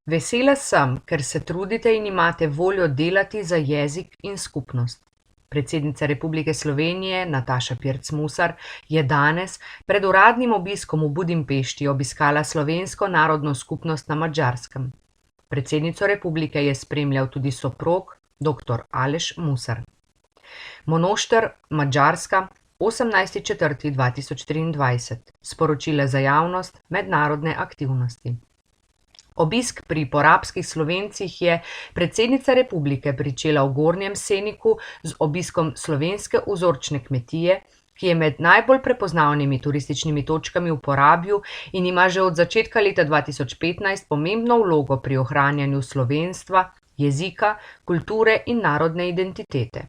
Vesela sem, ker se trudite in imate voljo delati za jezik in skupnost. Predsednica Republike Slovenije Nataša Pirc Musar je danes pred uradnim obiskom v Budimpešti obiskala slovensko narodno skupnost na Madžarskem. Predsednico republike je spremljal tudi soprog dr. Aleš Musar. Monošter Madžarska, 18.4.2023. Sporočila za javnost mednarodne aktivnosti. Obisk pri porabskih Slovencih je predsednica republike pričela v Gornjem Seniku z obiskom slovenske vzorčne kmetije, ki je med najbolj prepoznavnimi turističnimi točkami v Porabju in ima že od začetka leta 2015 pomembno vlogo pri ohranjanju slovenstva, jezika, kulture in narodne identitete.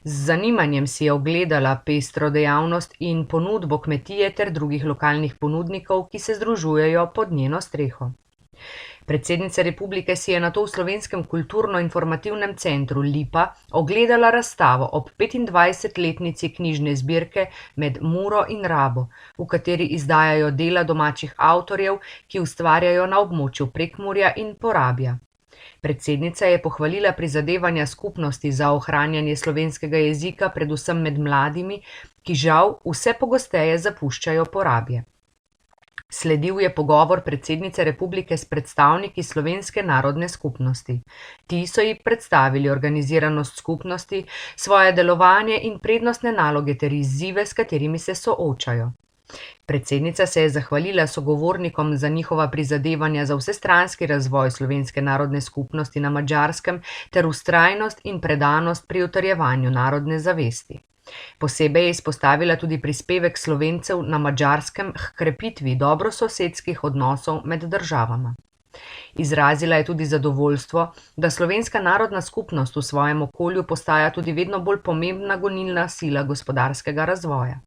Z zanimanjem si je ogledala pestro dejavnost in ponudbo kmetije ter drugih lokalnih ponudnikov, ki se združujejo pod njeno streho. Predsednica republike si je nato v Slovenskem kulturno-informativnem centru Lipa ogledala razstavo ob 25-letnici knjižne zbirke Med Muro in Rabo, v kateri izdajajo dela domačih avtorjev, ki ustvarjajo na območju Prekmurja in Porabja. Predsednica je pohvalila prizadevanja skupnosti za ohranjanje slovenskega jezika predvsem med mladimi, ki žal vse pogosteje zapuščajo Porabje. Sledil je pogovor predsednice republike s predstavniki slovenske narodne skupnosti. Ti so ji predstavili organiziranost skupnosti, svoje delovanje in prednostne naloge ter izzive, s katerimi se soočajo. Predsednica se je zahvalila sogovornikom za njihova prizadevanja za vsestranski razvoj slovenske narodne skupnosti na Madžarskem ter vztrajnost in predanost pri utrjevanju narodne zavesti. Posebej je izpostavila tudi prispevek Slovencev na Madžarskem h krepitvi dobrososedskih odnosov med državama. Izrazila je tudi zadovoljstvo, da slovenska narodna skupnost v svojem okolju postaja tudi vedno bolj pomembna gonilna sila gospodarskega razvoja.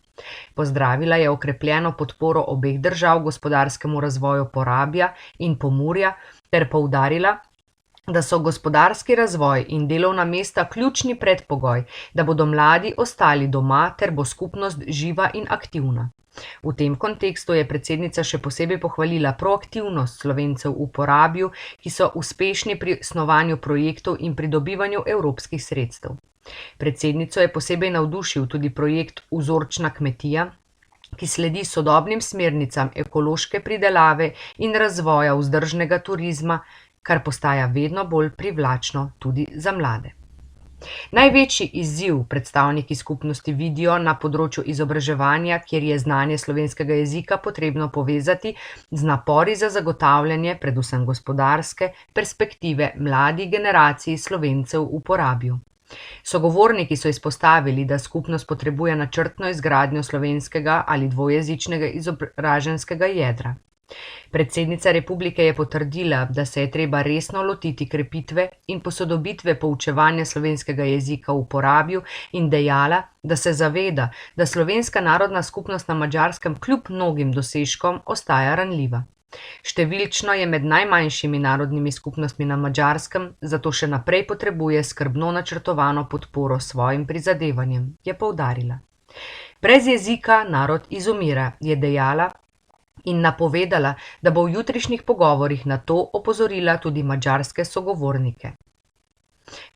Pozdravila je okrepljeno podporo obeh držav gospodarskemu razvoju Porabja in Pomurja ter poudarila, da so gospodarski razvoj in delovna mesta ključni predpogoj, da bodo mladi ostali doma ter bo skupnost živa in aktivna. V tem kontekstu je predsednica še posebej pohvalila proaktivnost Slovencev v Porabju, ki so uspešni pri snovanju projektov in pridobivanju evropskih sredstev. Predsednico je posebej navdušil tudi projekt Vzorčna kmetija, ki sledi sodobnim smernicam ekološke pridelave in razvoja vzdržnega turizma, kar postaja vedno bolj privlačno tudi za mlade. Največji izziv predstavniki skupnosti vidijo na področju izobraževanja, kjer je znanje slovenskega jezika potrebno povezati z napori za zagotavljanje predvsem gospodarske perspektive mladi generaciji Slovencev v Porabju. Sogovorniki so izpostavili, da skupnost potrebuje načrtno izgradnjo slovenskega ali dvojezičnega izobraženskega jedra. Predsednica republike je potrdila, da se je treba resno lotiti krepitve in posodobitve poučevanja slovenskega jezika v Porabju in dejala, da se zaveda, da slovenska narodna skupnost na Madžarskem kljub mnogim dosežkom ostaja ranljiva. Številčno je med najmanjšimi narodnimi skupnostmi na Madžarskem, zato še naprej potrebuje skrbno načrtovano podporo svojim prizadevanjem, je poudarila. Brez jezika narod izumira, je dejala in napovedala, da bo v jutrišnjih pogovorih na to opozorila tudi madžarske sogovornike.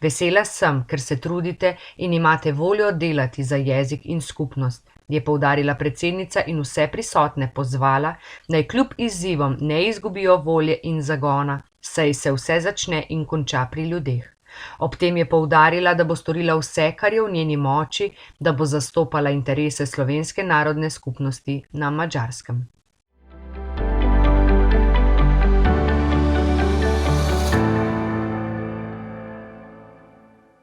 Vesela sem, ker se trudite in imate voljo delati za jezik in skupnost, je poudarila predsednica in vse prisotne pozvala, naj kljub izzivom ne izgubijo volje in zagona, saj se vse začne in konča pri ljudeh. Ob tem je poudarila, da bo storila vse, kar je v njeni moči, da bo zastopala interese slovenske narodne skupnosti na Madžarskem.